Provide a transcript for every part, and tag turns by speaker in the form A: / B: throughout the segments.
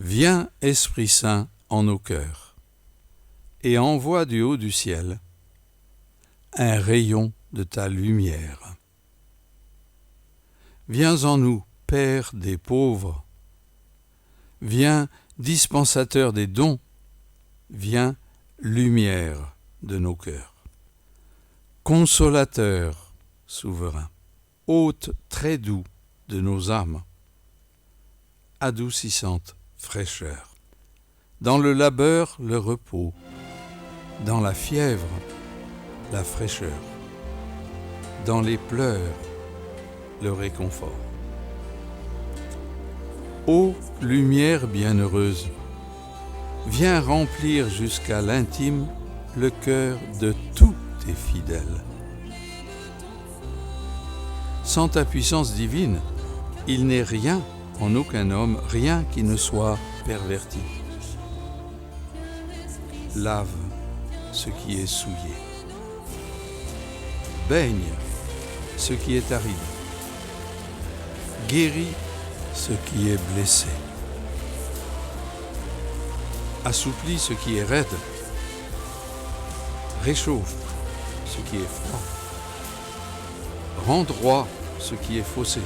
A: Viens, Esprit Saint, en nos cœurs, et envoie du haut du ciel un rayon de ta lumière. Viens en nous, Père des pauvres. Viens, dispensateur des dons. Viens, lumière de nos cœurs. Consolateur, souverain, hôte très doux de nos âmes. Adoucissante fraîcheur. Dans le labeur, le repos. Dans la fièvre, la fraîcheur. Dans les pleurs, le réconfort. Ô lumière bienheureuse, viens remplir jusqu'à l'intime le cœur de tous tes fidèles. Sans ta puissance divine, il n'est rien en aucun homme, rien qui ne soit perverti. Lave ce qui est souillé. Baigne ce qui est aride. Guéris ce qui est blessé. Assouplis ce qui est raide. Réchauffe ce qui est froid. Rends droit ce qui est faussé.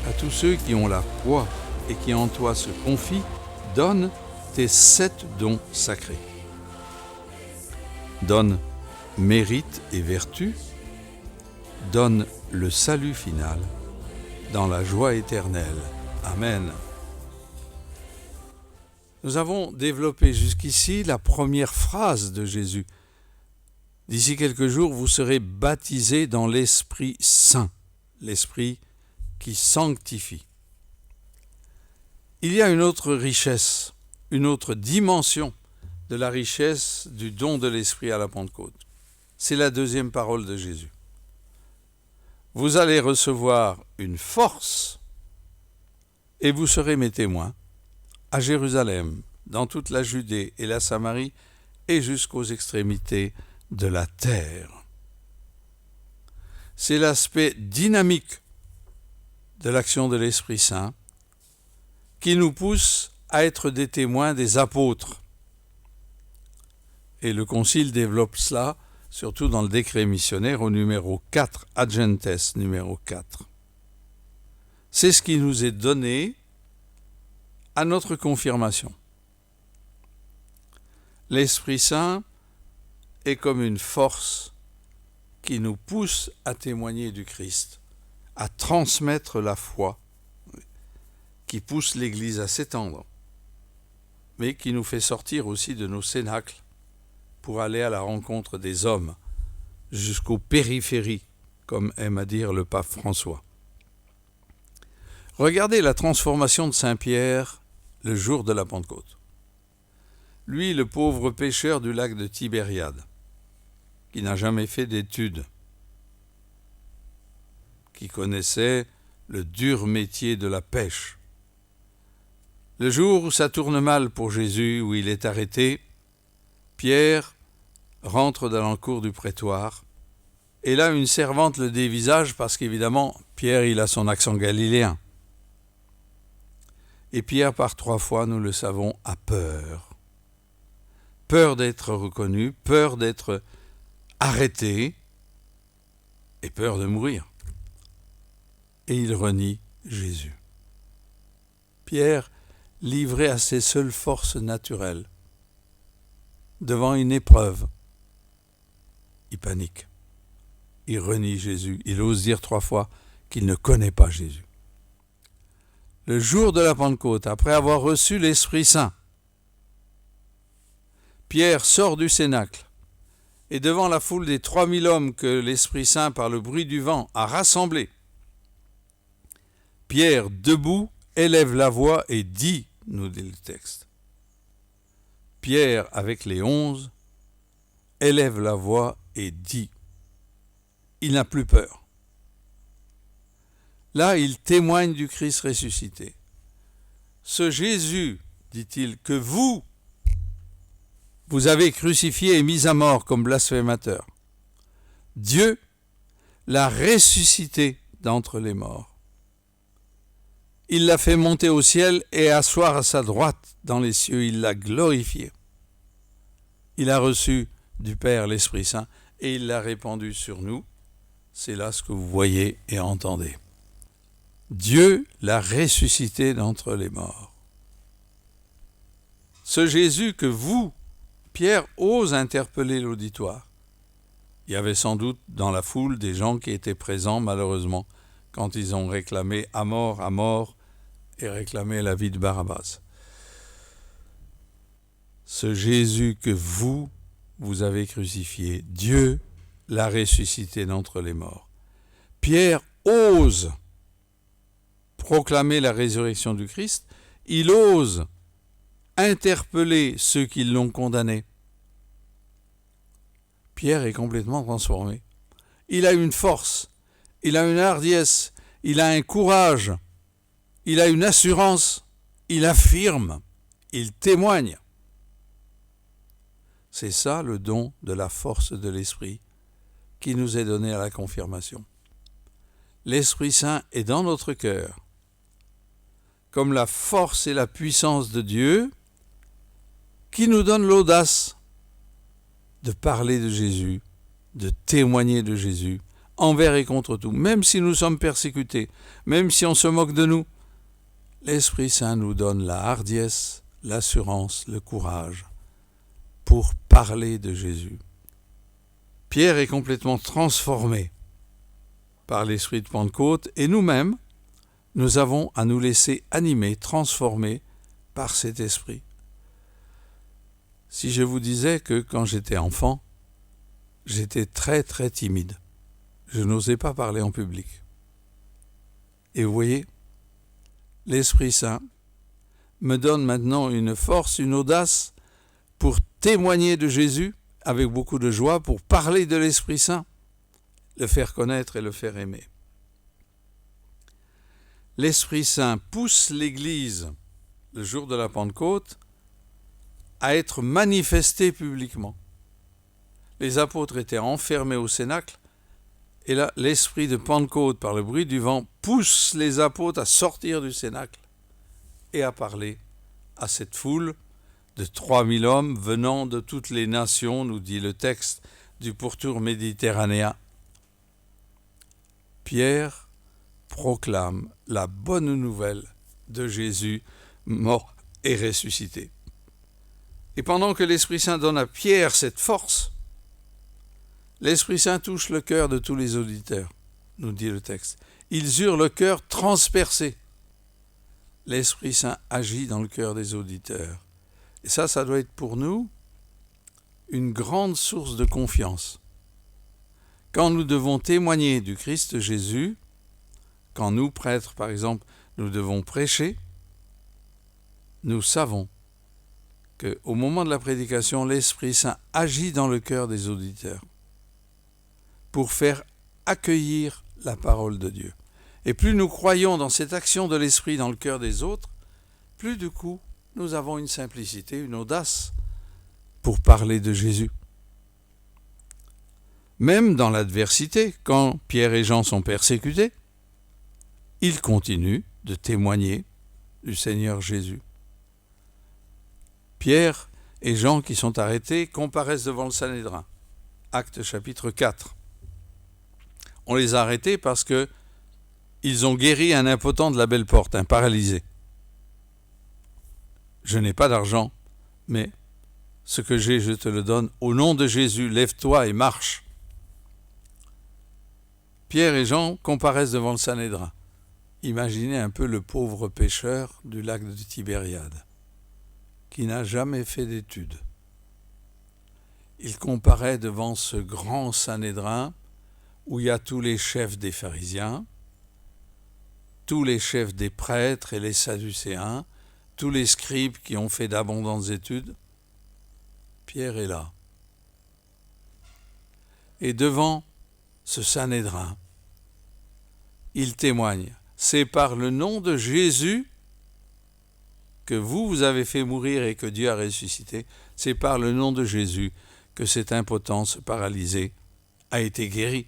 A: À tous ceux qui ont la foi et qui en toi se confient, donne tes 7 dons sacrés. Donne mérite et vertu. Donne le salut final dans la joie éternelle. Amen. Nous avons développé jusqu'ici la première phrase de Jésus. D'ici quelques jours, vous serez baptisés dans l'Esprit Saint, l'Esprit qui sanctifie. Il y a une autre richesse, une autre dimension de la richesse du don de l'Esprit à la Pentecôte. C'est la deuxième parole de Jésus. Vous allez recevoir une force et vous serez mes témoins à Jérusalem, dans toute la Judée et la Samarie et jusqu'aux extrémités de la terre. C'est l'aspect dynamique de l'action de l'Esprit Saint qui nous pousse à être des témoins des apôtres. Et le Concile développe cela, surtout dans le décret missionnaire au numéro 4, Ad Gentes numéro 4. C'est ce qui nous est donné à notre confirmation. L'Esprit Saint est comme une force qui nous pousse à témoigner du Christ, à transmettre la foi, qui pousse l'Église à s'étendre, mais qui nous fait sortir aussi de nos cénacles pour aller à la rencontre des hommes, jusqu'aux périphéries, comme aime à dire le pape François. Regardez la transformation de Saint Pierre le jour de la Pentecôte. Lui, le pauvre pêcheur du lac de Tibériade, qui n'a jamais fait d'études, qui connaissait le dur métier de la pêche. Le jour où ça tourne mal pour Jésus, où il est arrêté, Pierre rentre dans la cour du prétoire, et là une servante le dévisage parce qu'évidemment, Pierre il a son accent galiléen. Et Pierre, par 3 fois, nous le savons, a peur. Peur d'être reconnu, peur d'être arrêté, et peur de mourir. Et il renie Jésus. Pierre, livré à ses seules forces naturelles, devant une épreuve, il panique. Il renie Jésus. Il ose dire 3 fois qu'il ne connaît pas Jésus. Le jour de la Pentecôte, après avoir reçu l'Esprit Saint, Pierre sort du cénacle et devant la foule des 3000 hommes que l'Esprit Saint, par le bruit du vent, a rassemblés, Pierre, debout, élève la voix et dit, nous dit le texte. Pierre, avec les 11, élève la voix et dit. Il n'a plus peur. Là, il témoigne du Christ ressuscité. Ce Jésus, dit-il, que vous avez crucifié et mis à mort comme blasphémateur, Dieu l'a ressuscité d'entre les morts. Il l'a fait monter au ciel et asseoir à sa droite dans les cieux. Il l'a glorifié. Il a reçu du Père l'Esprit Saint et il l'a répandu sur nous. C'est là ce que vous voyez et entendez. Dieu l'a ressuscité d'entre les morts. Ce Jésus que vous, Pierre, ose interpeller l'auditoire. Il y avait sans doute dans la foule des gens qui étaient présents, malheureusement, quand ils ont réclamé à mort, et réclamé la vie de Barabbas. Ce Jésus que vous avez crucifié, Dieu l'a ressuscité d'entre les morts. Pierre ose proclamer la résurrection du Christ, il ose interpeller ceux qui l'ont condamné. Pierre est complètement transformé. Il a une force, il a une hardiesse, il a un courage, il a une assurance, il affirme, il témoigne. C'est ça le don de la force de l'Esprit qui nous est donné à la confirmation. L'Esprit Saint est dans notre cœur. Comme la force et la puissance de Dieu qui nous donne l'audace de parler de Jésus, de témoigner de Jésus, envers et contre tout, même si nous sommes persécutés, même si on se moque de nous. L'Esprit Saint nous donne la hardiesse, l'assurance, le courage pour parler de Jésus. Pierre est complètement transformé par l'Esprit de Pentecôte et nous-mêmes, nous avons à nous laisser animer, transformer par cet Esprit. Si je vous disais que quand j'étais enfant, j'étais très très timide. Je n'osais pas parler en public. Et vous voyez, l'Esprit Saint me donne maintenant une force, une audace pour témoigner de Jésus avec beaucoup de joie, pour parler de l'Esprit Saint, le faire connaître et le faire aimer. L'Esprit Saint pousse l'Église, le jour de la Pentecôte, à être manifestée publiquement. Les apôtres étaient enfermés au cénacle, et là, l'Esprit de Pentecôte, par le bruit du vent, pousse les apôtres à sortir du cénacle et à parler à cette foule de 3000 hommes venant de toutes les nations, nous dit le texte du pourtour méditerranéen. Pierre proclame la bonne nouvelle de Jésus mort et ressuscité. Et pendant que l'Esprit Saint donne à Pierre cette force, l'Esprit Saint touche le cœur de tous les auditeurs, nous dit le texte. Ils eurent le cœur transpercé. L'Esprit Saint agit dans le cœur des auditeurs. Et ça doit être pour nous une grande source de confiance. Quand nous devons témoigner du Christ Jésus, quand nous, prêtres par exemple, nous devons prêcher, nous savons qu'au moment de la prédication, l'Esprit Saint agit dans le cœur des auditeurs pour faire accueillir la parole de Dieu. Et plus nous croyons dans cette action de l'Esprit dans le cœur des autres, plus du coup, nous avons une simplicité, une audace pour parler de Jésus. Même dans l'adversité, quand Pierre et Jean sont persécutés, ils continuent de témoigner du Seigneur Jésus. Pierre et Jean qui sont arrêtés comparaissent devant le Sanhédrin. Actes chapitre 4. On les a arrêtés parce qu'ils ont guéri un impotent de la belle porte, un paralysé. Je n'ai pas d'argent, mais ce que j'ai, je te le donne. Au nom de Jésus, lève-toi et marche. Pierre et Jean comparaissent devant le Sanhédrin. Imaginez un peu le pauvre pêcheur du lac de Tibériade, qui n'a jamais fait d'études. Il comparaît devant ce grand Sanhédrin où il y a tous les chefs des pharisiens, tous les chefs des prêtres et les sadducéens, tous les scribes qui ont fait d'abondantes études. Pierre est là. Et devant ce Sanhédrin, il témoigne. C'est par le nom de Jésus que vous avez fait mourir et que Dieu a ressuscité. C'est par le nom de Jésus que cette impotence paralysée a été guérie.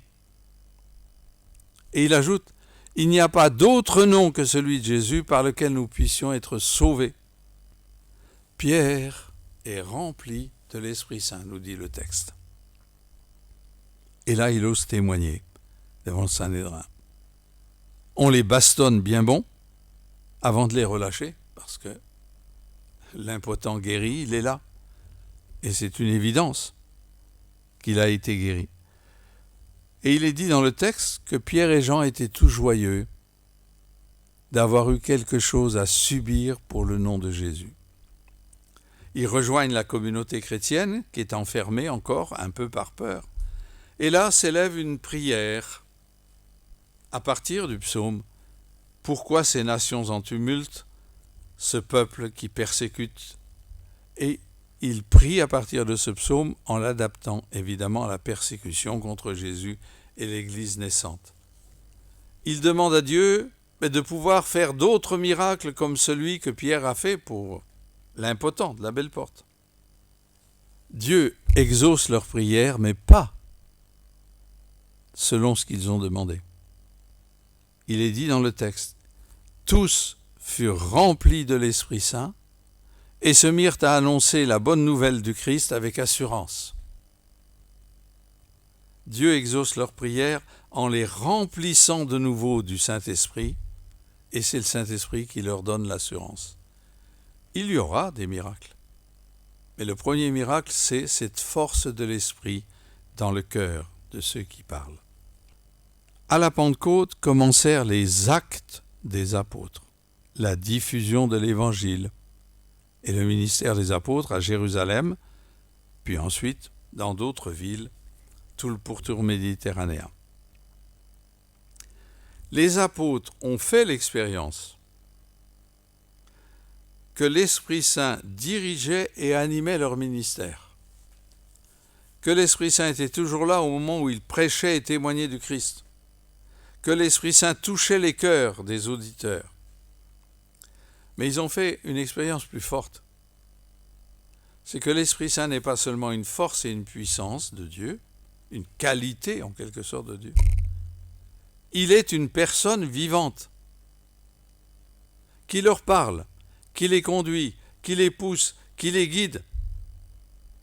A: Et il ajoute, Il n'y a pas d'autre nom que celui de Jésus par lequel nous puissions être sauvés. Pierre est rempli de l'Esprit Saint, nous dit le texte. Et là, il ose témoigner devant le Sanhédrin. On les bastonne bien bon avant de les relâcher, parce que l'impotent guéri, il est là. Et c'est une évidence qu'il a été guéri. Et il est dit dans le texte que Pierre et Jean étaient tous joyeux d'avoir eu quelque chose à subir pour le nom de Jésus. Ils rejoignent la communauté chrétienne qui est enfermée encore un peu par peur. Et là s'élève une prière à partir du psaume « Pourquoi ces nations en tumulte, ce peuple qui persécute ?» Et il prie à partir de ce psaume en l'adaptant évidemment à la persécution contre Jésus et l'Église naissante. Il demande à Dieu de pouvoir faire d'autres miracles comme celui que Pierre a fait pour l'impotent de la belle porte. Dieu exauce leurs prières, mais pas selon ce qu'ils ont demandé. Il est dit dans le texte, tous furent remplis de l'Esprit Saint et se mirent à annoncer la bonne nouvelle du Christ avec assurance. Dieu exauce leurs prières en les remplissant de nouveau du Saint-Esprit, et c'est le Saint-Esprit qui leur donne l'assurance. Il y aura des miracles. Mais le premier miracle, c'est cette force de l'Esprit dans le cœur de ceux qui parlent. À la Pentecôte commencèrent les actes des apôtres, la diffusion de l'Évangile et le ministère des apôtres à Jérusalem, puis ensuite dans d'autres villes, tout le pourtour méditerranéen. Les apôtres ont fait l'expérience que l'Esprit Saint dirigeait et animait leur ministère, que l'Esprit Saint était toujours là au moment où ils prêchaient et témoignaient du Christ, que l'Esprit Saint touchait les cœurs des auditeurs. Mais ils ont fait une expérience plus forte. C'est que l'Esprit Saint n'est pas seulement une force et une puissance de Dieu, une qualité en quelque sorte de Dieu. Il est une personne vivante qui leur parle, qui les conduit, qui les pousse, qui les guide,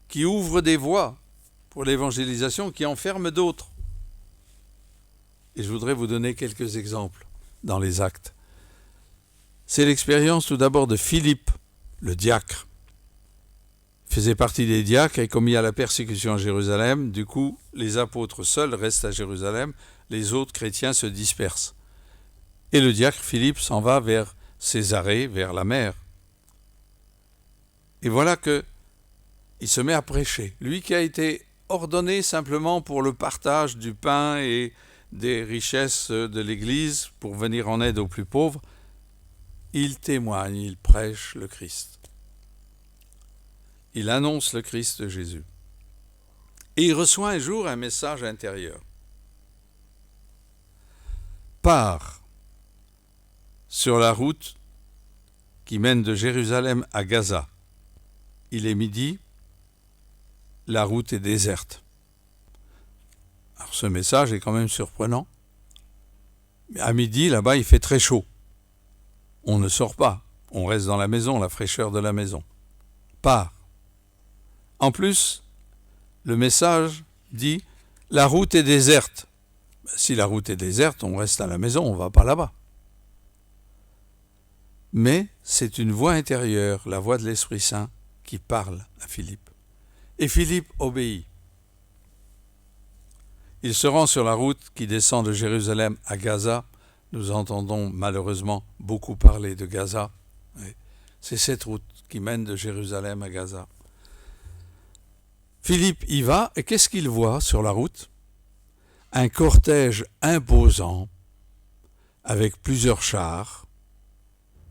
A: qui ouvre des voies pour l'évangélisation, qui en ferme d'autres. Et je voudrais vous donner quelques exemples dans les actes. C'est l'expérience tout d'abord de Philippe, le diacre. Il faisait partie des diacres et comme il y a la persécution à Jérusalem, du coup, les apôtres seuls restent à Jérusalem, les autres chrétiens se dispersent. Et le diacre Philippe s'en va vers Césarée, vers la mer. Et voilà que il se met à prêcher. Lui qui a été ordonné simplement pour le partage du pain et des richesses de l'Église pour venir en aide aux plus pauvres, il témoigne, il prêche le Christ. Il annonce le Christ Jésus. Et il reçoit un jour un message intérieur. Pars sur la route qui mène de Jérusalem à Gaza. Il est midi, la route est déserte. Alors ce message est quand même surprenant. Mais à midi, là-bas, il fait très chaud. On ne sort pas, on reste dans la maison, la fraîcheur de la maison. Pars. En plus, le message dit « La route est déserte ». Si la route est déserte, on reste à la maison, on ne va pas là-bas. Mais c'est une voix intérieure, la voix de l'Esprit Saint, qui parle à Philippe. Et Philippe obéit. Il se rend sur la route qui descend de Jérusalem à Gaza. Nous entendons malheureusement beaucoup parler de Gaza. C'est cette route qui mène de Jérusalem à Gaza. Philippe y va, et qu'est-ce qu'il voit sur la route? Un cortège imposant, avec plusieurs chars,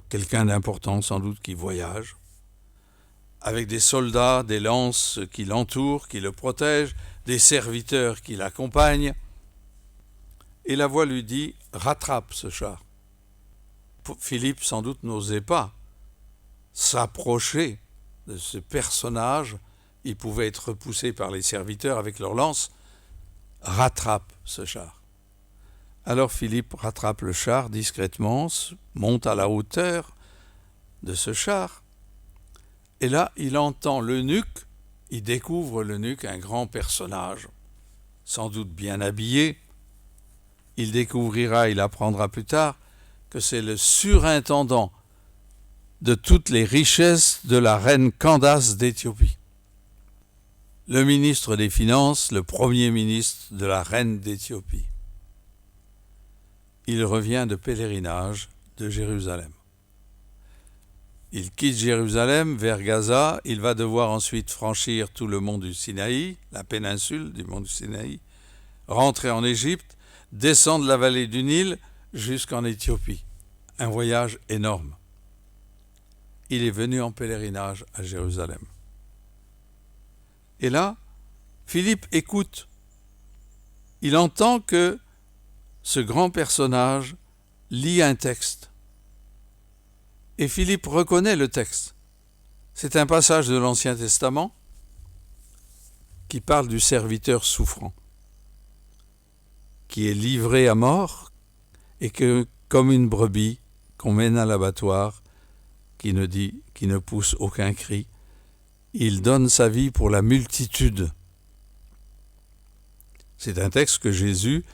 A: quelqu'un d'important sans doute qui voyage, avec des soldats, des lances qui l'entourent, qui le protègent, des serviteurs qui l'accompagnent. Et la voix lui dit « Rattrape ce char ». Philippe sans doute n'osait pas s'approcher de ce personnage. Il pouvait être repoussé par les serviteurs avec leurs lances. Rattrape ce char. Alors Philippe rattrape le char discrètement, monte à la hauteur de ce char, et là il entend l'eunuque, il découvre l'eunuque, un grand personnage, sans doute bien habillé. Il apprendra plus tard que c'est le surintendant de toutes les richesses de la reine Candace d'Éthiopie. Le ministre des Finances, le premier ministre de la reine d'Éthiopie. Il revient de pèlerinage de Jérusalem. Il quitte Jérusalem vers Gaza, il va devoir ensuite franchir tout le mont du Sinaï, la péninsule du mont du Sinaï, rentrer en Égypte, descendre la vallée du Nil jusqu'en Éthiopie. Un voyage énorme. Il est venu en pèlerinage à Jérusalem. Et là, Philippe écoute. Il entend que ce grand personnage lit un texte. Et Philippe reconnaît le texte. C'est un passage de l'Ancien Testament qui parle du serviteur souffrant, qui est livré à mort et que, comme une brebis qu'on mène à l'abattoir, qui ne pousse aucun cri, il donne sa vie pour la multitude. C'est un texte que Jésus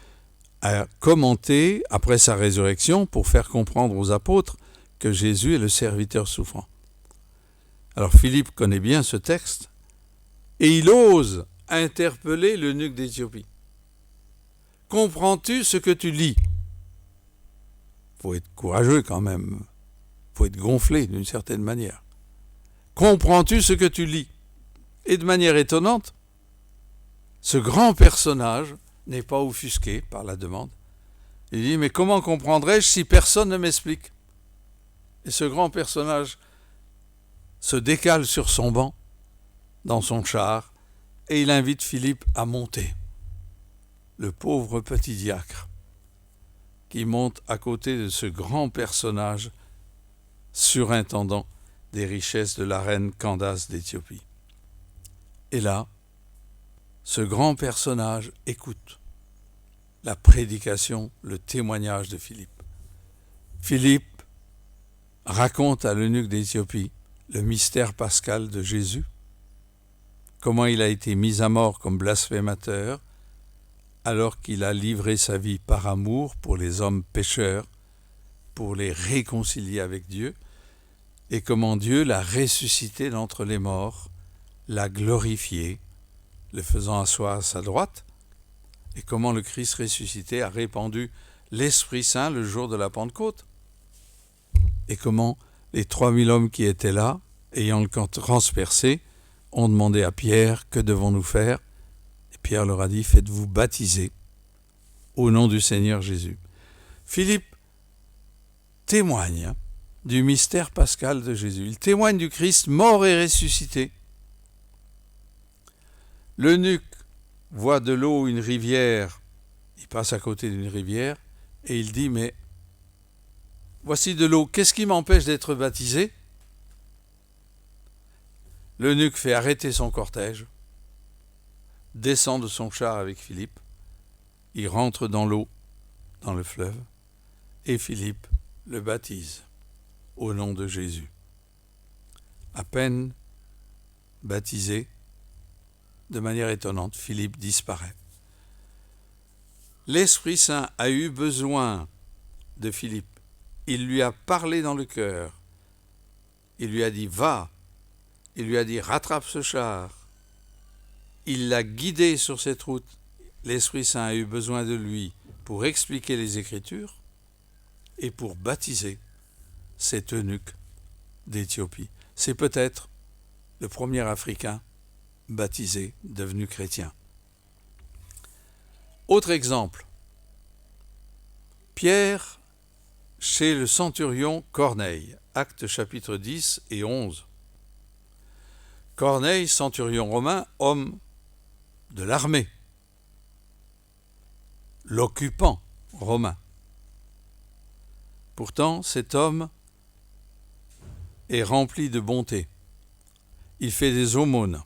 A: a commenté après sa résurrection pour faire comprendre aux apôtres que Jésus est le serviteur souffrant. Alors Philippe connaît bien ce texte et il ose interpeller l'eunuque d'Éthiopie. Comprends-tu ce que tu lis ? Faut être courageux quand même. Faut être gonflé d'une certaine manière. Comprends-tu ce que tu lis ? Et de manière étonnante, ce grand personnage n'est pas offusqué par la demande. Il dit, mais comment comprendrais-je si personne ne m'explique ? Et ce grand personnage se décale sur son banc, dans son char, et il invite Philippe à monter. Le pauvre petit diacre qui monte à côté de ce grand personnage surintendant des richesses de la reine Candace d'Éthiopie. Et là, ce grand personnage écoute la prédication, le témoignage de Philippe. Philippe raconte à l'eunuque d'Éthiopie le mystère pascal de Jésus, comment il a été mis à mort comme blasphémateur, alors qu'il a livré sa vie par amour pour les hommes pécheurs, pour les réconcilier avec Dieu, et comment Dieu l'a ressuscité d'entre les morts, l'a glorifié, le faisant asseoir à sa droite, et comment le Christ ressuscité a répandu l'Esprit Saint le jour de la Pentecôte, et comment les 3000 hommes qui étaient là, ayant le camp transpercé, ont demandé à Pierre, que devons-nous faire ? Et Pierre leur a dit, faites-vous baptiser au nom du Seigneur Jésus. Philippe témoigne du mystère pascal de Jésus. Il témoigne du Christ mort et ressuscité. L'eunuque voit de l'eau, une rivière, il passe à côté d'une rivière, et il dit, mais voici de l'eau, qu'est-ce qui m'empêche d'être baptisé ? L'eunuque fait arrêter son cortège, descend de son char avec Philippe, il rentre dans l'eau, dans le fleuve, et Philippe le baptise au nom de Jésus. À peine baptisé, de manière étonnante, Philippe disparaît. L'Esprit Saint a eu besoin de Philippe. Il lui a parlé dans le cœur. Il lui a dit « va ». Il lui a dit « rattrape ce char ». Il l'a guidé sur cette route. L'Esprit Saint a eu besoin de lui pour expliquer les Écritures et pour baptiser cet eunuque d'Éthiopie. C'est peut-être le premier Africain baptisé, devenu chrétien. Autre exemple, Pierre chez le centurion Corneille, Actes chapitre 10 et 11. Corneille, centurion romain, homme de l'armée, l'occupant romain. Pourtant, cet homme est rempli de bonté. Il fait des aumônes.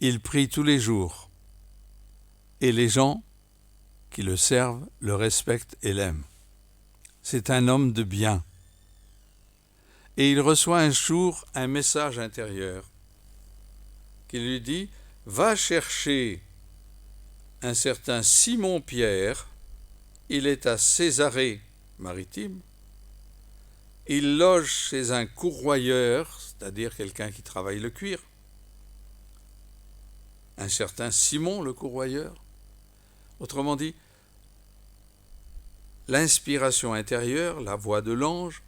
A: Il prie tous les jours. Et les gens qui le servent, le respectent et l'aiment. C'est un homme de bien. Et il reçoit un jour un message intérieur qui lui dit « Va chercher un certain Simon-Pierre, il est à Césarée maritime, il loge chez un courroyeur, c'est-à-dire quelqu'un qui travaille le cuir, un certain Simon le courroyeur. » Autrement dit, l'inspiration intérieure, la voix de l'ange,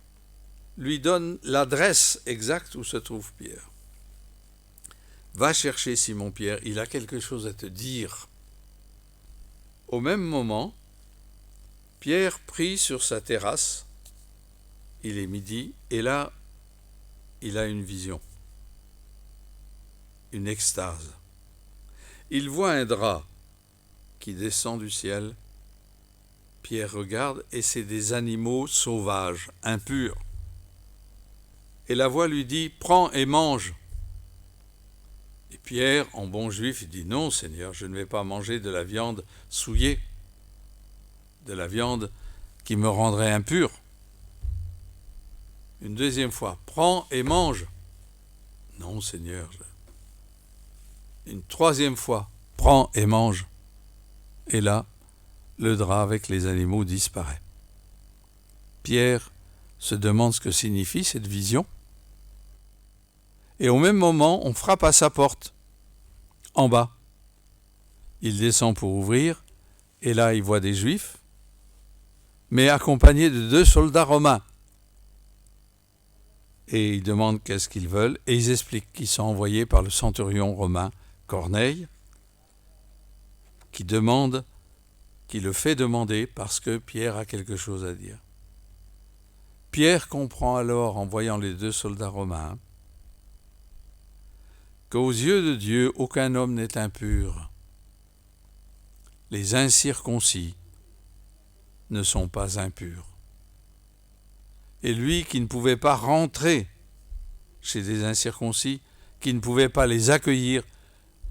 A: lui donne l'adresse exacte où se trouve Pierre. Va chercher Simon-Pierre, il a quelque chose à te dire. Au même moment, Pierre prie sur sa terrasse, il est midi, et là, il a une vision, une extase. Il voit un drap qui descend du ciel. Pierre regarde, et c'est des animaux sauvages, impurs. Et la voix lui dit « Prends et mange ». Et Pierre, en bon juif, il dit « Non, Seigneur, je ne vais pas manger de la viande souillée, de la viande qui me rendrait impur. » Une deuxième fois « Prends et mange ». « Non, Seigneur. » Une troisième fois « Prends et mange ». Et là, le drap avec les animaux disparaît. Pierre se demande ce que signifie cette vision. Et au même moment, on frappe à sa porte, en bas. Il descend pour ouvrir, et là, il voit des Juifs, mais accompagnés de 2 soldats romains. Et il demande qu'est-ce qu'ils veulent, et ils expliquent qu'ils sont envoyés par le centurion romain Corneille, qui le fait demander parce que Pierre a quelque chose à dire. Pierre comprend alors, en voyant les 2 soldats romains, qu'aux yeux de Dieu, aucun homme n'est impur. Les incirconcis ne sont pas impurs. Et lui qui ne pouvait pas rentrer chez des incirconcis, qui ne pouvait pas les accueillir,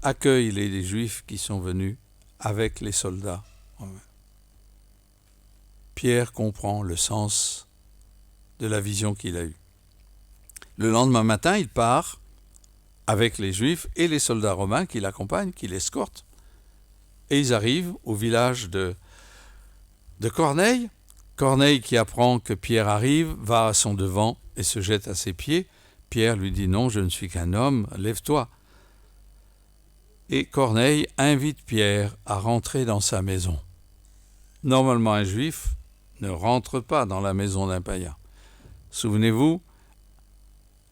A: accueille les Juifs qui sont venus avec les soldats. Pierre comprend le sens de la vision qu'il a eue. Le lendemain matin, il part avec les Juifs et les soldats romains qui l'accompagnent, qui l'escortent. Et ils arrivent au village de Corneille. Corneille, qui apprend que Pierre arrive, va à son devant et se jette à ses pieds. Pierre lui dit « Non, je ne suis qu'un homme, lève-toi ». Et Corneille invite Pierre à rentrer dans sa maison. Normalement, un Juif ne rentre pas dans la maison d'un païen. Souvenez-vous,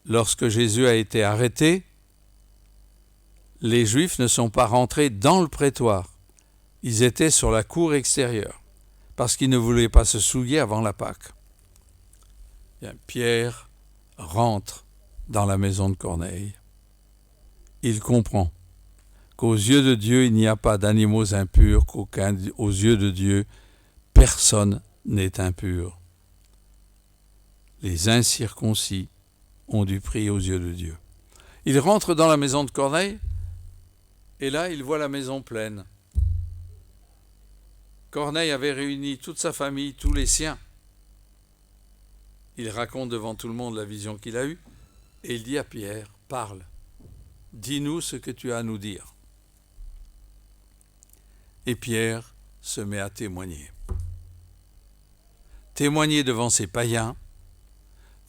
A: lorsque Jésus a été arrêté, les Juifs ne sont pas rentrés dans le prétoire. Ils étaient sur la cour extérieure, parce qu'ils ne voulaient pas se souiller avant la Pâque. Bien, Pierre rentre dans la maison de Corneille. Il comprend qu'aux yeux de Dieu, il n'y a pas d'animaux impurs, qu'aux yeux de Dieu, personne n'est impur. Les incirconcis ont du prix aux yeux de Dieu. Il rentre dans la maison de Corneille, et là, il voit la maison pleine. Corneille avait réuni toute sa famille, tous les siens. Il raconte devant tout le monde la vision qu'il a eue, et il dit à Pierre, « Parle, dis-nous ce que tu as à nous dire. » Et Pierre se met à témoigner. Témoigner devant ces païens.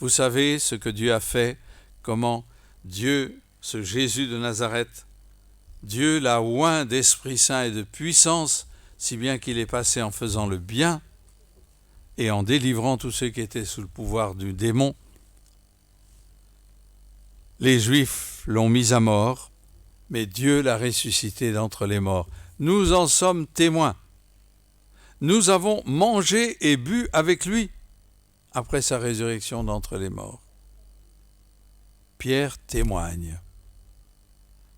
A: Vous savez ce que Dieu a fait, comment Dieu, ce Jésus de Nazareth, Dieu l'a oint d'Esprit Saint et de puissance, si bien qu'il est passé en faisant le bien et en délivrant tous ceux qui étaient sous le pouvoir du démon. Les Juifs l'ont mis à mort, mais Dieu l'a ressuscité d'entre les morts. Nous en sommes témoins. Nous avons mangé et bu avec lui après sa résurrection d'entre les morts. Pierre témoigne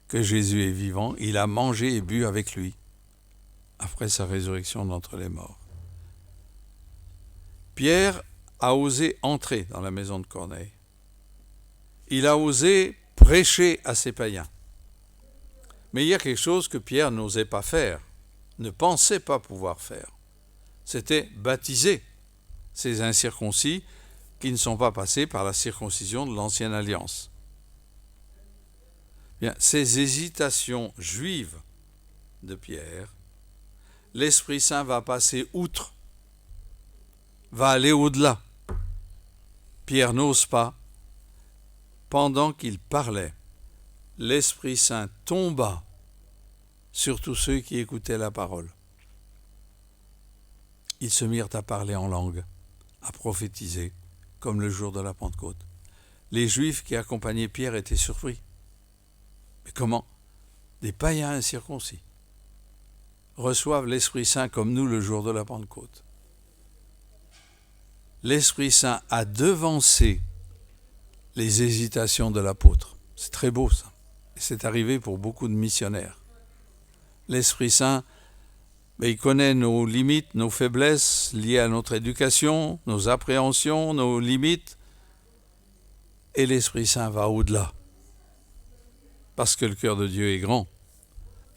A: que Jésus est vivant. Il a mangé et bu avec lui après sa résurrection d'entre les morts. Pierre a osé entrer dans la maison de Corneille. Il a osé prêcher à ces païens. Mais il y a quelque chose que Pierre n'osait pas faire. ne pensaient pas pouvoir faire, c'était baptiser ces incirconcis qui ne sont pas passés par la circoncision de l'ancienne alliance. Bien, ces hésitations juives de Pierre, l'Esprit Saint va passer outre, va aller au-delà. Pierre n'ose pas. Pendant qu'il parlait, l'Esprit Saint tomba sur tous ceux qui écoutaient la parole. Ils se mirent à parler en langue, à prophétiser, comme le jour de la Pentecôte. Les Juifs qui accompagnaient Pierre étaient surpris. Mais comment des païens incirconcis reçoivent l'Esprit Saint comme nous le jour de la Pentecôte? L'Esprit Saint a devancé les hésitations de l'apôtre. C'est très beau ça. Et c'est arrivé pour beaucoup de missionnaires. L'Esprit Saint, il connaît nos limites, nos faiblesses liées à notre éducation, nos appréhensions, nos limites. Et l'Esprit Saint va au-delà. Parce que le cœur de Dieu est grand.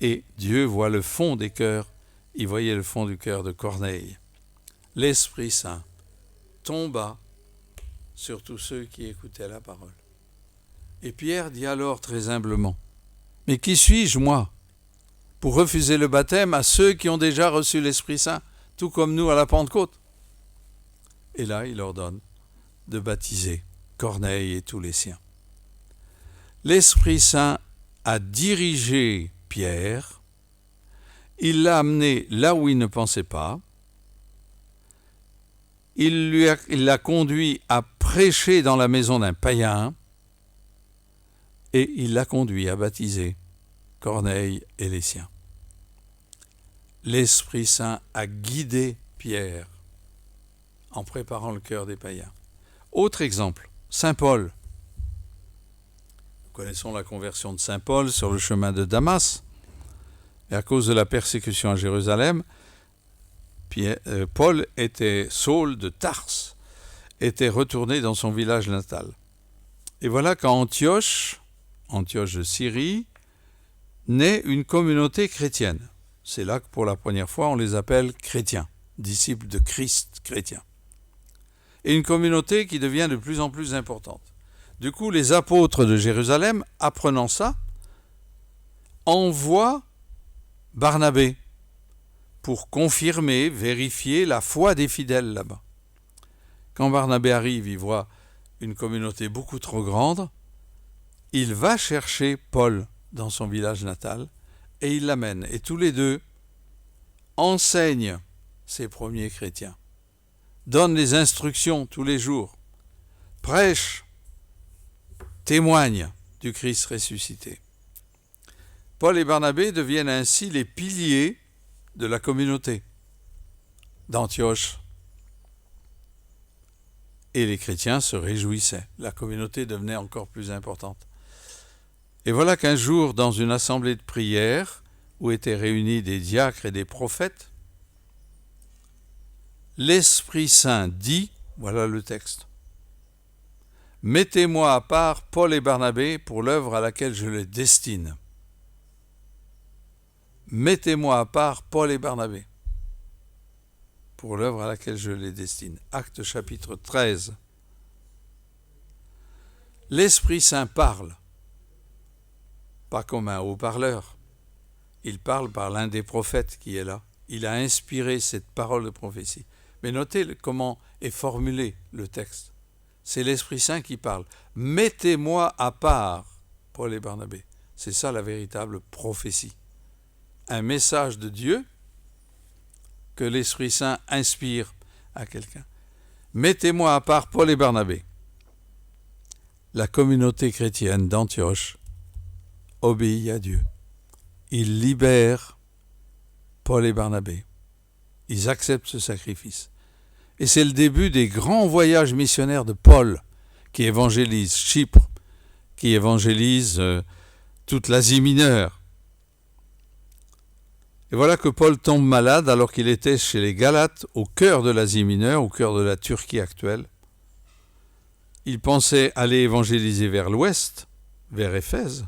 A: Et Dieu voit le fond des cœurs. Il voyait le fond du cœur de Corneille. L'Esprit Saint tomba sur tous ceux qui écoutaient la parole. Et Pierre dit alors très humblement, « Mais qui suis-je, moi, pour refuser le baptême à ceux qui ont déjà reçu l'Esprit Saint, tout comme nous à la Pentecôte ?» Et là, il ordonne de baptiser Corneille et tous les siens. L'Esprit Saint a dirigé Pierre, il l'a amené là où il ne pensait pas, il l'a conduit à prêcher dans la maison d'un païen et il l'a conduit à baptiser Corneille et les siens. L'Esprit Saint a guidé Pierre en préparant le cœur des païens. Autre exemple, Saint Paul. Nous connaissons la conversion de Saint Paul sur le chemin de Damas. Et à cause de la persécution à Jérusalem, Saul de Tarse, était retourné dans son village natal. Et voilà qu'à Antioche de Syrie, naît une communauté chrétienne. C'est là que pour la première fois on les appelle chrétiens, disciples de Christ chrétiens. Et une communauté qui devient de plus en plus importante. Du coup, les apôtres de Jérusalem, apprenant ça, envoient Barnabé pour confirmer, vérifier la foi des fidèles là-bas. Quand Barnabé arrive, il voit une communauté beaucoup trop grande, il va chercher Paul dans son village natal et il l'amène. Et tous les deux enseignent ces premiers chrétiens, donnent les instructions tous les jours, prêchent, témoignent du Christ ressuscité. Paul et Barnabé deviennent ainsi les piliers de la communauté d'Antioche. Et les chrétiens se réjouissaient. La communauté devenait encore plus importante. Et voilà qu'un jour, dans une assemblée de prière, où étaient réunis des diacres et des prophètes, l'Esprit Saint dit, voilà le texte, « Mettez-moi à part Paul et Barnabé pour l'œuvre à laquelle je les destine. » Mettez-moi à part Paul et Barnabé pour l'œuvre à laquelle je les destine. Actes chapitre 13. L'Esprit Saint parle, pas comme un haut-parleur. Il parle par l'un des prophètes qui est là. Il a inspiré cette parole de prophétie. Mais notez comment est formulé le texte. C'est l'Esprit Saint qui parle. Mettez-moi à part Paul et Barnabé. C'est ça la véritable prophétie. Un message de Dieu que l'Esprit Saint inspire à quelqu'un. Mettez-moi à part Paul et Barnabé. La communauté chrétienne d'Antioche obéit à Dieu. Ils libèrent Paul et Barnabé. Ils acceptent ce sacrifice. Et c'est le début des grands voyages missionnaires de Paul, qui évangélise Chypre, qui évangélise toute l'Asie mineure. Et voilà que Paul tombe malade alors qu'il était chez les Galates, au cœur de l'Asie mineure, au cœur de la Turquie actuelle. Il pensait aller évangéliser vers l'ouest, vers Éphèse.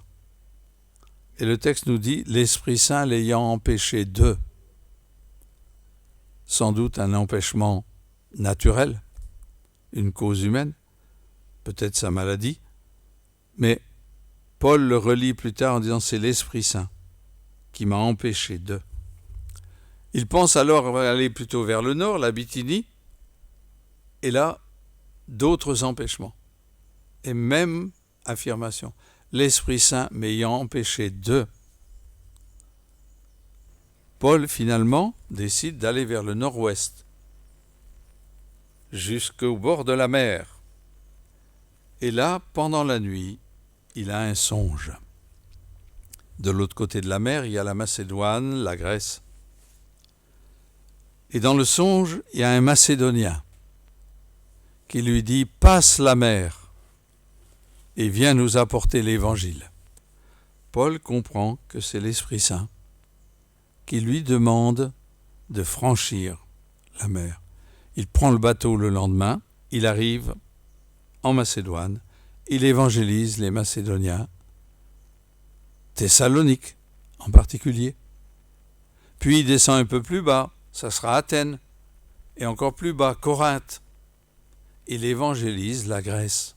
A: Et le texte nous dit, l'Esprit Saint l'ayant empêché d'eux. sans doute un empêchement naturel, une cause humaine, peut-être sa maladie, mais Paul le relie plus tard en disant « c'est l'Esprit Saint qui m'a empêché de ». Il pense alors aller plutôt vers le nord, la Bithynie, et là, d'autres empêchements. Et même affirmation, l'Esprit Saint m'ayant empêché de. Paul, finalement, décide d'aller vers le nord-ouest, jusqu'au bord de la mer. Et là, pendant la nuit, il a un songe. De l'autre côté de la mer, il y a la Macédoine, la Grèce. Et dans le songe, il y a un Macédonien qui lui dit « Passe la mer et viens nous apporter l'Évangile ». Paul comprend que c'est l'Esprit Saint qui lui demande de franchir la mer. Il prend le bateau le lendemain, il arrive en Macédoine, il évangélise les Macédoniens, Thessalonique en particulier. Puis il descend un peu plus bas, ça sera Athènes, et encore plus bas, Corinthe. Il évangélise la Grèce.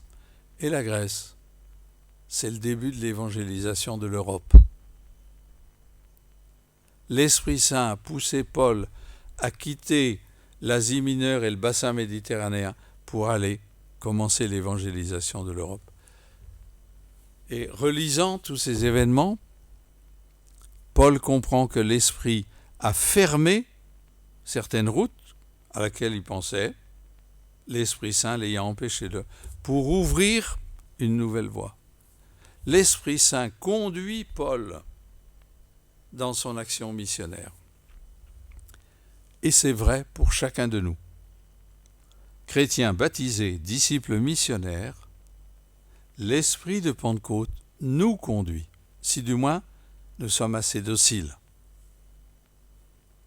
A: Et la Grèce, c'est le début de l'évangélisation de l'Europe. L'Esprit Saint a poussé Paul à quitter l'Asie mineure et le bassin méditerranéen pour aller commencer l'évangélisation de l'Europe. Et relisant tous ces événements, Paul comprend que l'Esprit a fermé certaines routes à laquelle il pensait, l'Esprit Saint l'ayant empêché de, pour ouvrir une nouvelle voie. L'Esprit Saint conduit Paul dans son action missionnaire. Et c'est vrai pour chacun de nous. Chrétiens baptisés, disciples missionnaires, l'Esprit de Pentecôte nous conduit, si du moins nous sommes assez dociles.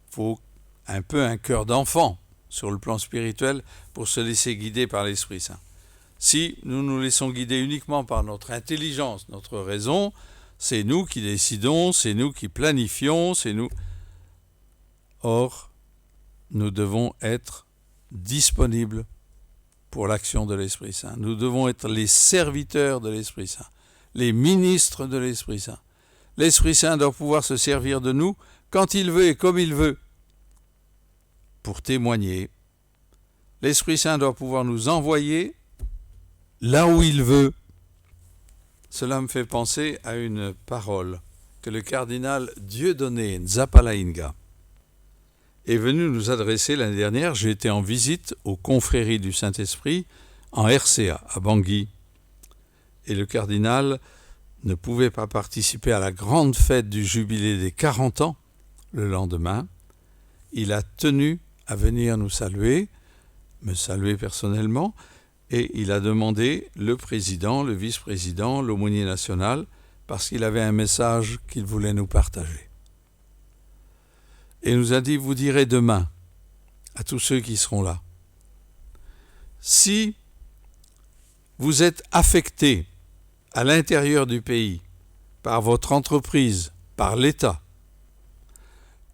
A: Il faut un peu un cœur d'enfant sur le plan spirituel pour se laisser guider par l'Esprit Saint. Si nous nous laissons guider uniquement par notre intelligence, notre raison, c'est nous qui décidons, c'est nous qui planifions, c'est nous. Or, nous devons être disponibles pour l'action de l'Esprit Saint. Nous devons être les serviteurs de l'Esprit Saint, les ministres de l'Esprit Saint. L'Esprit Saint doit pouvoir se servir de nous quand il veut et comme il veut pour témoigner. L'Esprit Saint doit pouvoir nous envoyer là où il veut. Cela me fait penser à une parole que le cardinal Dieudonné Nzapalainga est venu nous adresser l'année dernière. J'ai été en visite aux confréries du Saint-Esprit en RCA, à Bangui. Et le cardinal ne pouvait pas participer à la grande fête du jubilé des 40 ans le lendemain. Il a tenu à venir nous saluer, me saluer personnellement, et il a demandé le président, le vice-président, l'aumônier national, parce qu'il avait un message qu'il voulait nous partager. Et il nous a dit, vous direz demain à tous ceux qui seront là, si vous êtes affectés à l'intérieur du pays par votre entreprise, par l'État,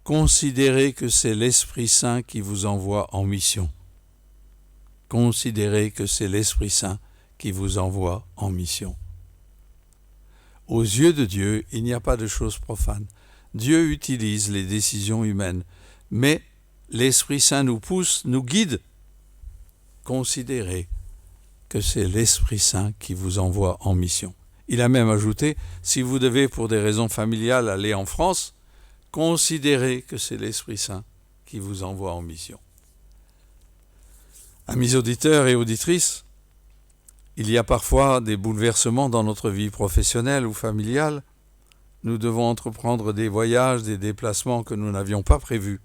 A: considérez que c'est l'Esprit Saint qui vous envoie en mission. Considérez que c'est l'Esprit Saint qui vous envoie en mission. Aux yeux de Dieu, il n'y a pas de choses profanes. Dieu utilise les décisions humaines, mais l'Esprit Saint nous pousse, nous guide. Considérez que c'est l'Esprit Saint qui vous envoie en mission. Il a même ajouté, si vous devez pour des raisons familiales aller en France, considérez que c'est l'Esprit Saint qui vous envoie en mission. Amis auditeurs et auditrices, il y a parfois des bouleversements dans notre vie professionnelle ou familiale. Nous devons entreprendre des voyages, des déplacements que nous n'avions pas prévus.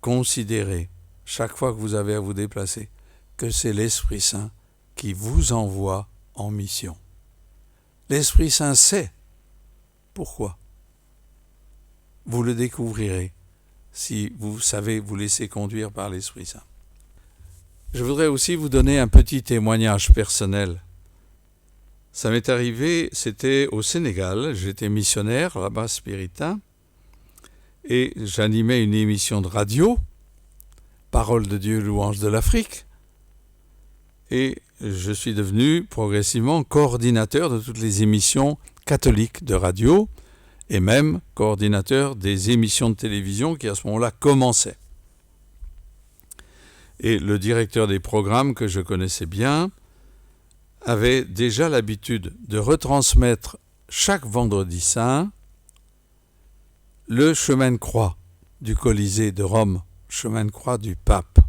A: Considérez, chaque fois que vous avez à vous déplacer, que c'est l'Esprit Saint qui vous envoie en mission. L'Esprit Saint sait pourquoi. Vous le découvrirez si vous savez vous laisser conduire par l'Esprit Saint. Je voudrais aussi vous donner un petit témoignage personnel. Ça m'est arrivé, c'était au Sénégal, j'étais missionnaire là-bas spiritain, et j'animais une émission de radio, Parole de Dieu, louange de l'Afrique, et je suis devenu progressivement coordinateur de toutes les émissions catholiques de radio et même coordinateur des émissions de télévision qui à ce moment-là commençaient. Et le directeur des programmes que je connaissais bien avait déjà l'habitude de retransmettre chaque vendredi saint le chemin de croix du Colisée de Rome, chemin de croix du pape.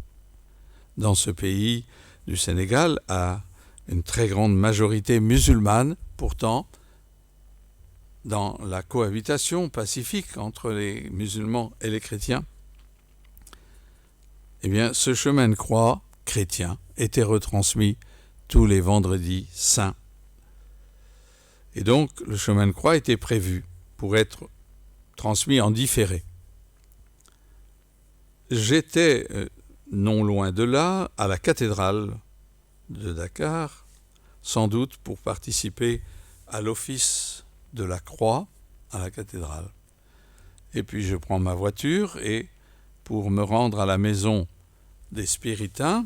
A: Dans ce pays du Sénégal, à une très grande majorité musulmane, pourtant, dans la cohabitation pacifique entre les musulmans et les chrétiens, eh bien, ce chemin de croix chrétien était retransmis tous les vendredis saints. Et donc, le chemin de croix était prévu pour être transmis en différé. J'étais non loin de là, à la cathédrale de Dakar, sans doute pour participer à l'office de la croix à la cathédrale. Et puis je prends ma voiture et pour me rendre à la maison des Spiritains,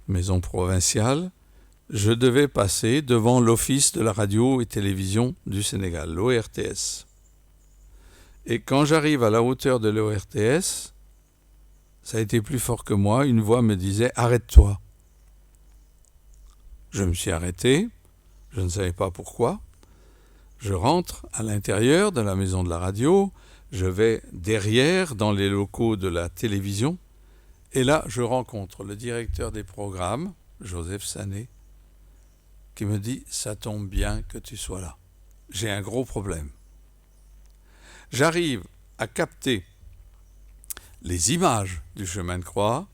A: maison provinciale, je devais passer devant l'office de la radio et télévision du Sénégal, l'ORTS. Et quand j'arrive à la hauteur de l'ORTS, ça a été plus fort que moi, une voix me disait « Arrête-toi ». Je me suis arrêté, je ne savais pas pourquoi. Je rentre à l'intérieur de la maison de la radio, je vais derrière dans les locaux de la télévision, et là je rencontre le directeur des programmes, Joseph Sané, qui me dit « Ça tombe bien que tu sois là, j'ai un gros problème ». J'arrive à capter les images du chemin de croix,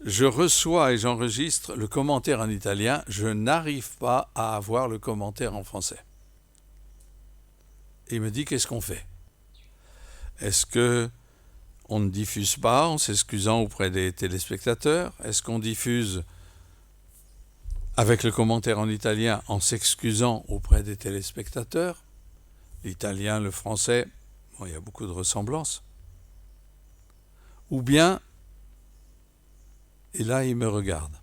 A: je reçois et j'enregistre le commentaire en italien, je n'arrive pas à avoir le commentaire en français. Et il me dit, qu'est-ce qu'on fait? Est-ce qu'on ne diffuse pas en s'excusant auprès des téléspectateurs? Est-ce qu'on diffuse avec le commentaire en italien en s'excusant auprès des téléspectateurs? L'italien, le français, bon, il y a beaucoup de ressemblances. Ou bien, et là il me regarde.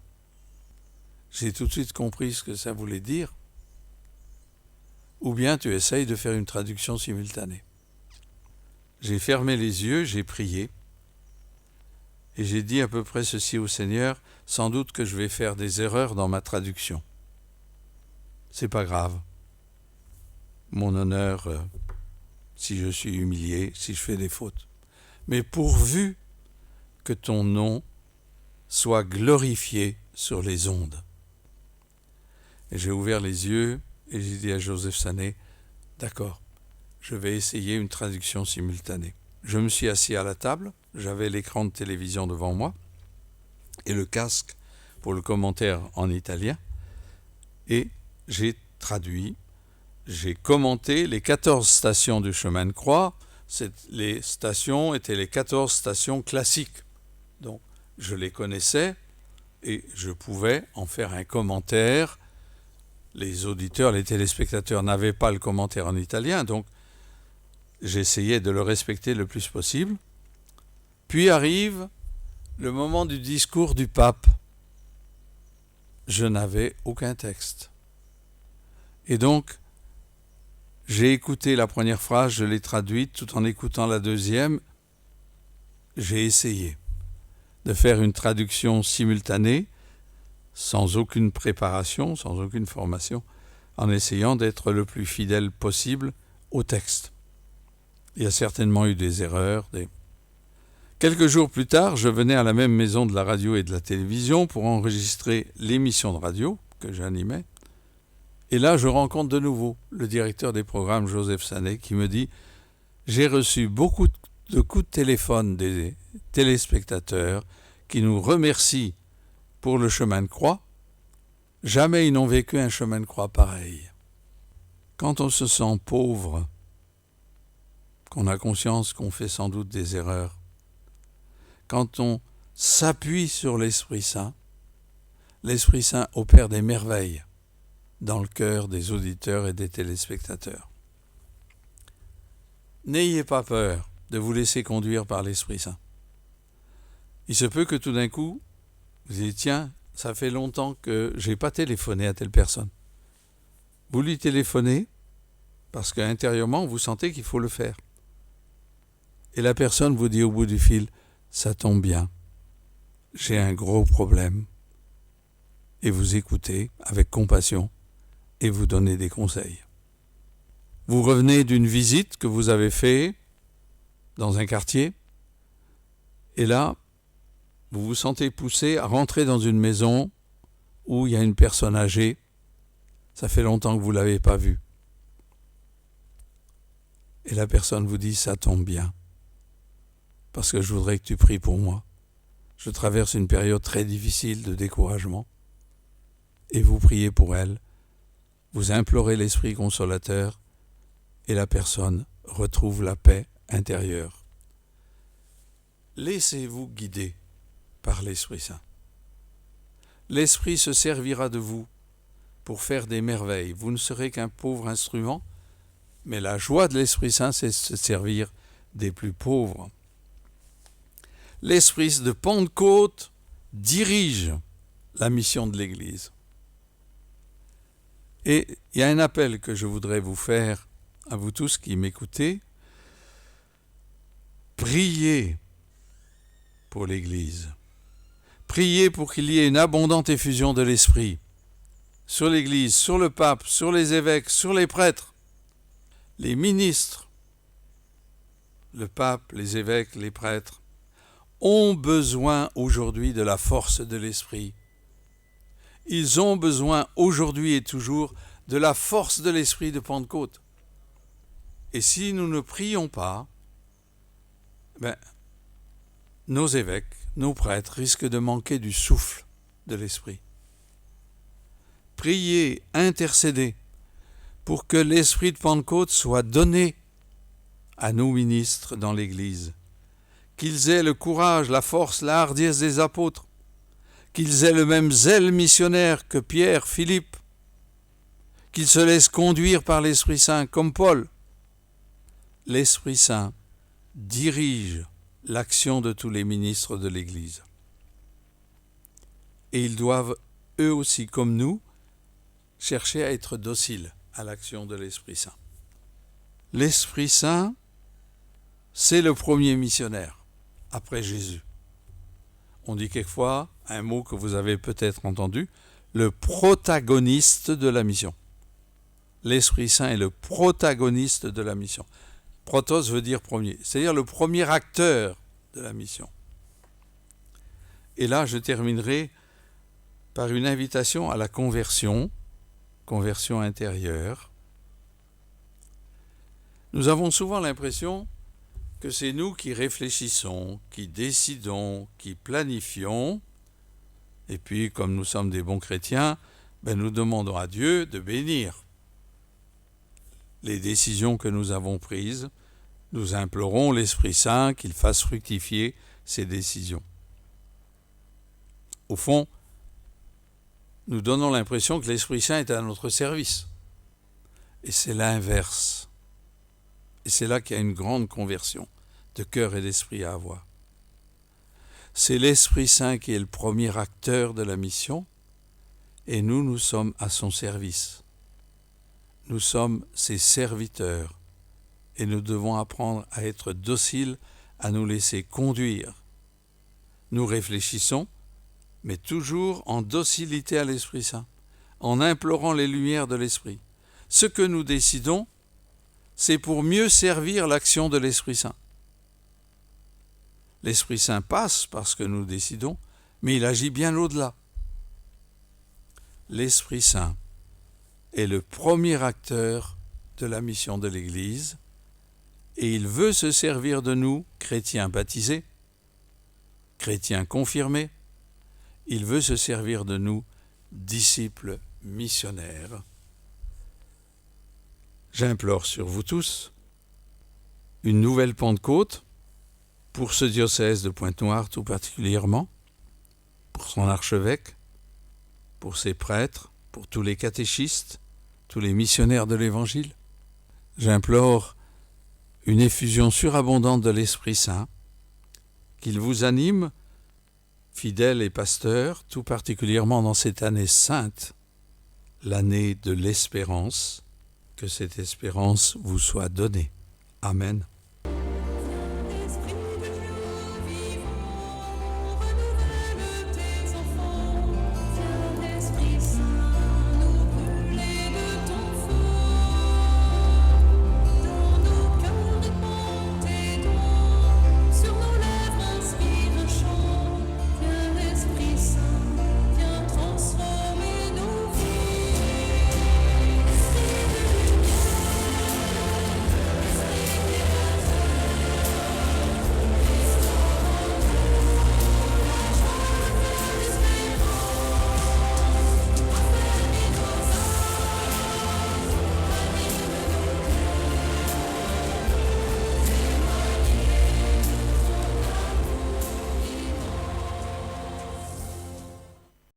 A: J'ai tout de suite compris ce que ça voulait dire. Ou bien tu essayes de faire une traduction simultanée. J'ai fermé les yeux, j'ai prié, et j'ai dit à peu près ceci au Seigneur, sans doute que je vais faire des erreurs dans ma traduction. C'est pas grave. Mon honneur, si je suis humilié, si je fais des fautes. Mais pourvu que ton nom soit glorifié sur les ondes. Et j'ai ouvert les yeux et j'ai dit à Joseph Sané, d'accord, je vais essayer une traduction simultanée. Je me suis assis à la table, j'avais l'écran de télévision devant moi et le casque pour le commentaire en italien et j'ai traduit, j'ai commenté les 14 stations du chemin de croix. Les stations étaient les 14 stations classiques. Donc, je les connaissais et je pouvais en faire un commentaire. Les auditeurs, les téléspectateurs n'avaient pas le commentaire en italien, donc j'essayais de le respecter le plus possible. Puis arrive le moment du discours du pape. Je n'avais aucun texte. Et donc, j'ai écouté la première phrase, je l'ai traduite, tout en écoutant la deuxième. J'ai essayé de faire une traduction simultanée, sans aucune préparation, sans aucune formation, en essayant d'être le plus fidèle possible au texte. Il y a certainement eu des erreurs. Quelques jours plus tard, je venais à la même maison de la radio et de la télévision pour enregistrer l'émission de radio que j'animais. Et là, je rencontre de nouveau le directeur des programmes, Joseph Sané, qui me dit « J'ai reçu beaucoup de coups de téléphone des téléspectateurs qui nous remercient pour le chemin de croix. Jamais ils n'ont vécu un chemin de croix pareil. » Quand on se sent pauvre, qu'on a conscience qu'on fait sans doute des erreurs, quand on s'appuie sur l'Esprit Saint opère des merveilles dans le cœur des auditeurs et des téléspectateurs. N'ayez pas peur de vous laisser conduire par l'Esprit Saint. Il se peut que tout d'un coup, vous dites, tiens, ça fait longtemps que je n'ai pas téléphoné à telle personne. Vous lui téléphonez parce qu'intérieurement, vous sentez qu'il faut le faire. Et la personne vous dit au bout du fil, ça tombe bien, j'ai un gros problème. Et vous écoutez avec compassion et vous donnez des conseils. Vous revenez d'une visite que vous avez faite dans un quartier et là, vous vous sentez poussé à rentrer dans une maison où il y a une personne âgée. Ça fait longtemps que vous ne l'avez pas vue. Et la personne vous dit, ça tombe bien, parce que je voudrais que tu pries pour moi. Je traverse une période très difficile de découragement. Et vous priez pour elle, vous implorez l'Esprit consolateur, et la personne retrouve la paix intérieure. Laissez-vous guider par l'Esprit Saint. L'Esprit se servira de vous pour faire des merveilles. Vous ne serez qu'un pauvre instrument, mais la joie de l'Esprit Saint, c'est de se servir des plus pauvres. L'Esprit de Pentecôte dirige la mission de l'Église. Et il y a un appel que je voudrais vous faire, à vous tous qui m'écoutez. Priez pour l'Église. Priez pour qu'il y ait une abondante effusion de l'Esprit sur l'Église, sur le pape, sur les évêques, sur les prêtres, les ministres. Le pape, les évêques, les prêtres ont besoin aujourd'hui de la force de l'Esprit. Ils ont besoin aujourd'hui et toujours de la force de l'Esprit de Pentecôte. Et si nous ne prions pas, nos évêques, nos prêtres risquent de manquer du souffle de l'Esprit. Priez, intercédez pour que l'Esprit de Pentecôte soit donné à nos ministres dans l'Église, qu'ils aient le courage, la force, la hardiesse des apôtres, qu'ils aient le même zèle missionnaire que Pierre, Philippe, qu'ils se laissent conduire par l'Esprit Saint comme Paul. L'Esprit Saint dirige l'action de tous les ministres de l'Église. Et ils doivent, eux aussi comme nous, chercher à être dociles à l'action de l'Esprit Saint. L'Esprit Saint, c'est le premier missionnaire, après Jésus. On dit quelquefois, un mot que vous avez peut-être entendu, le protagoniste de la mission. L'Esprit Saint est le protagoniste de la mission. Protos veut dire premier, c'est-à-dire le premier acteur de la mission. Et là, je terminerai par une invitation à la conversion intérieure. Nous avons souvent l'impression que c'est nous qui réfléchissons, qui décidons, qui planifions, et puis, comme nous sommes des bons chrétiens, nous demandons à Dieu de bénir les décisions que nous avons prises. Nous implorons l'Esprit Saint qu'il fasse fructifier ces décisions. Au fond, nous donnons l'impression que l'Esprit Saint est à notre service. Et c'est l'inverse. Et c'est là qu'il y a une grande conversion de cœur et d'esprit à avoir. C'est l'Esprit Saint qui est le premier acteur de la mission, et nous sommes à son service. Nous sommes ses serviteurs, et nous devons apprendre à être dociles, à nous laisser conduire. Nous réfléchissons, mais toujours en docilité à l'Esprit Saint, en implorant les lumières de l'Esprit. Ce que nous décidons, c'est pour mieux servir l'action de l'Esprit Saint. L'Esprit Saint passe parce que nous décidons, mais il agit bien au-delà. L'Esprit Saint est le premier acteur de la mission de l'Église et il veut se servir de nous, chrétiens baptisés, chrétiens confirmés. Il veut se servir de nous, disciples missionnaires. J'implore sur vous tous une nouvelle Pentecôte pour ce diocèse de Pointe-Noire tout particulièrement, pour son archevêque, pour ses prêtres, pour tous les catéchistes, tous les missionnaires de l'Évangile. J'implore une effusion surabondante de l'Esprit Saint, qu'il vous anime, fidèles et pasteurs, tout particulièrement dans cette année sainte, l'année de l'espérance, que cette espérance vous soit donnée. Amen.